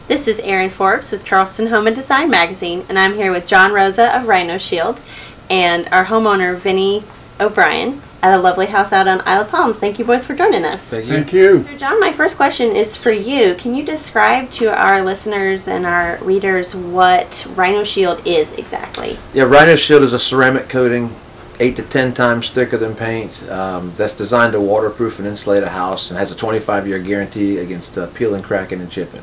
This is Erin Forbes with Charleston Home and Design Magazine, and I'm here with John Rosa of Rhino Shield and our homeowner Vinny O'Brien at a lovely house out on Isle of Palms. Thank you both for joining us. Thank you. Thank you. So John, my first question is for you. Can you describe to our listeners and our readers what Rhino Shield is exactly? Yeah, Rhino Shield is a ceramic coating 8 to 10 times thicker than paint that's designed to waterproof and insulate a house and has a 25-year guarantee against peeling, cracking, and chipping.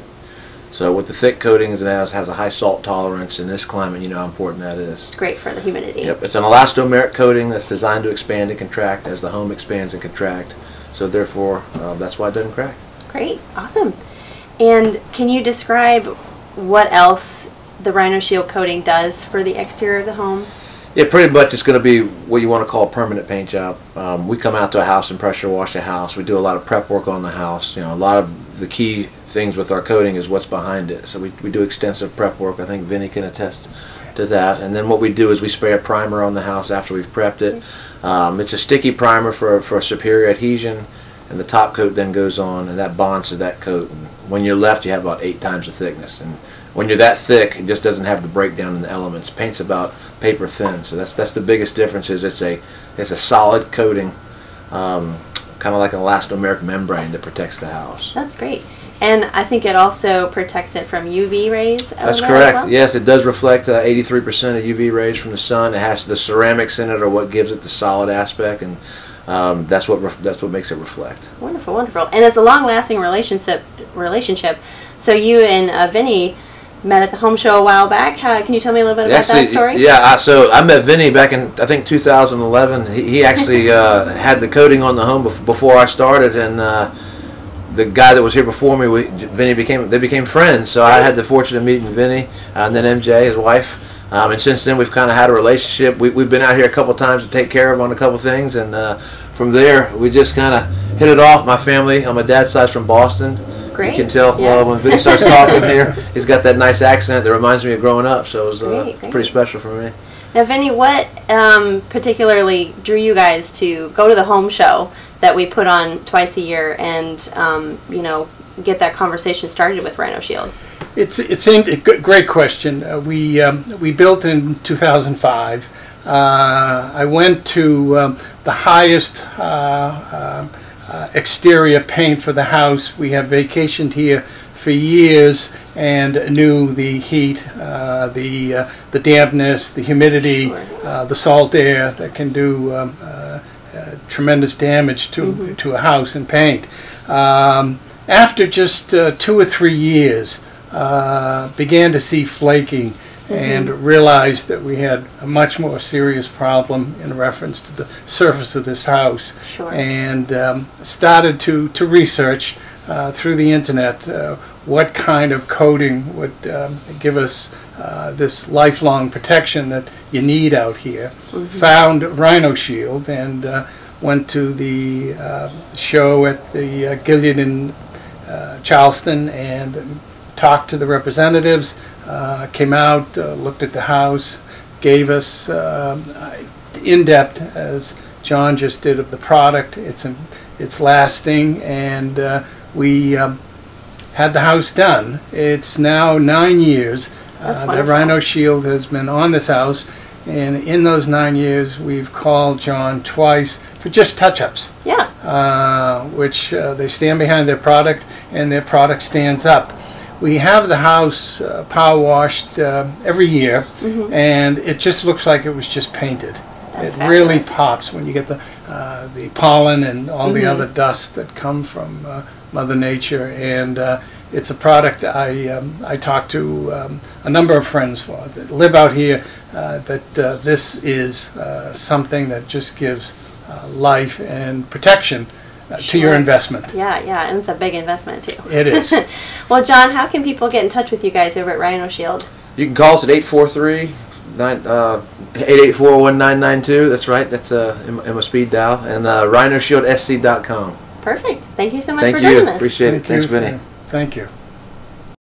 So with the thick coatings, it has a high salt tolerance. In this climate, you know how important that is. It's great for the humidity. Yep, it's an elastomeric coating that's designed to expand and contract as the home expands and contract. So therefore, that's why it doesn't crack. Great, awesome. And can you describe what else the Rhino Shield coating does for the exterior of the home? Yeah, pretty much it's going to be what you want to call a permanent paint job. We come out to a house and pressure wash a house. We do a lot of prep work on the house. You know, a lot of the key things with our coating is what's behind it. So we do extensive prep work. I think Vinny can attest to that. And then what we do is we spray a primer on the house after we've prepped it. It's a sticky primer for a superior adhesion, and the top coat then goes on, and that bonds to that coat. And when you're left, you have about 8 times the thickness. And when you're that thick, it just doesn't have the breakdown in the elements. Paint's about paper thin, so that's the biggest difference. Is it's a solid coating, kind of like an elastomeric membrane that protects the house. That's great. And I think it also protects it from UV rays. That's correct. Well? Yes, it does reflect 83% of UV rays from the sun. It has the ceramics in it, or what gives it the solid aspect, and that's what makes it reflect. Wonderful, wonderful. And it's a long-lasting relationship. So you and Vinny met at the home show a while back. Can you tell me a little bit about that story? Yeah, so I met Vinny back in, I think, 2011. He actually had the coating on the home before I started, and the guy that was here before me, they became friends. So I had the fortune of meeting Vinny, and then MJ, his wife. And since then, we've kind of had a relationship. We've been out here a couple times to take care of on a couple things, and from there, we just kind of hit it off. My family on my dad's side's from Boston. Great. You can tell when Vinny starts talking here, he's got that nice accent that reminds me of growing up. So it was pretty special for me. Now, Vinny, what particularly drew you guys to go to the home show that we put on twice a year and you know, get that conversation started with Rhino Shield? It's a great question. We built in 2005. I went to the highest exterior paint for the house. We have vacationed here for years and knew the heat, the dampness, the humidity, the salt air that can do tremendous damage to a house and paint. After just 2 or 3 years, began to see flaking and realized that we had a much more serious problem in reference to the surface of this house. And started to research through the internet what kind of coating would give us this lifelong protection that you need out here. Found Rhino Shield and went to the show at the Gilead in Charleston and talked to the representatives, came out, looked at the house, gave us in-depth, as John just did, of the product. It's lasting, and we had the house done. It's now 9 years that Rhino Shield has been on this house, and in those 9 years we've called John twice for just touch-ups. Yeah. Which they stand behind their product, and their product stands up. We have the house power washed every year, and it just looks like it was just painted. It really pops when you get the pollen and all the other dust that come from Mother Nature, and it's a product I talk to a number of friends that live out here, that this is something that just gives life and protection to your investment. Yeah, and it's a big investment too. It is. Well, John, how can people get in touch with you guys over at Rhino Shield? You can call us at 844-1992. That's right. That's Emma speed dial, and rhinoshieldSC.com. Perfect. Thank you so much for joining us. Thank you. Appreciate it. Thanks, Vinny. Thank you.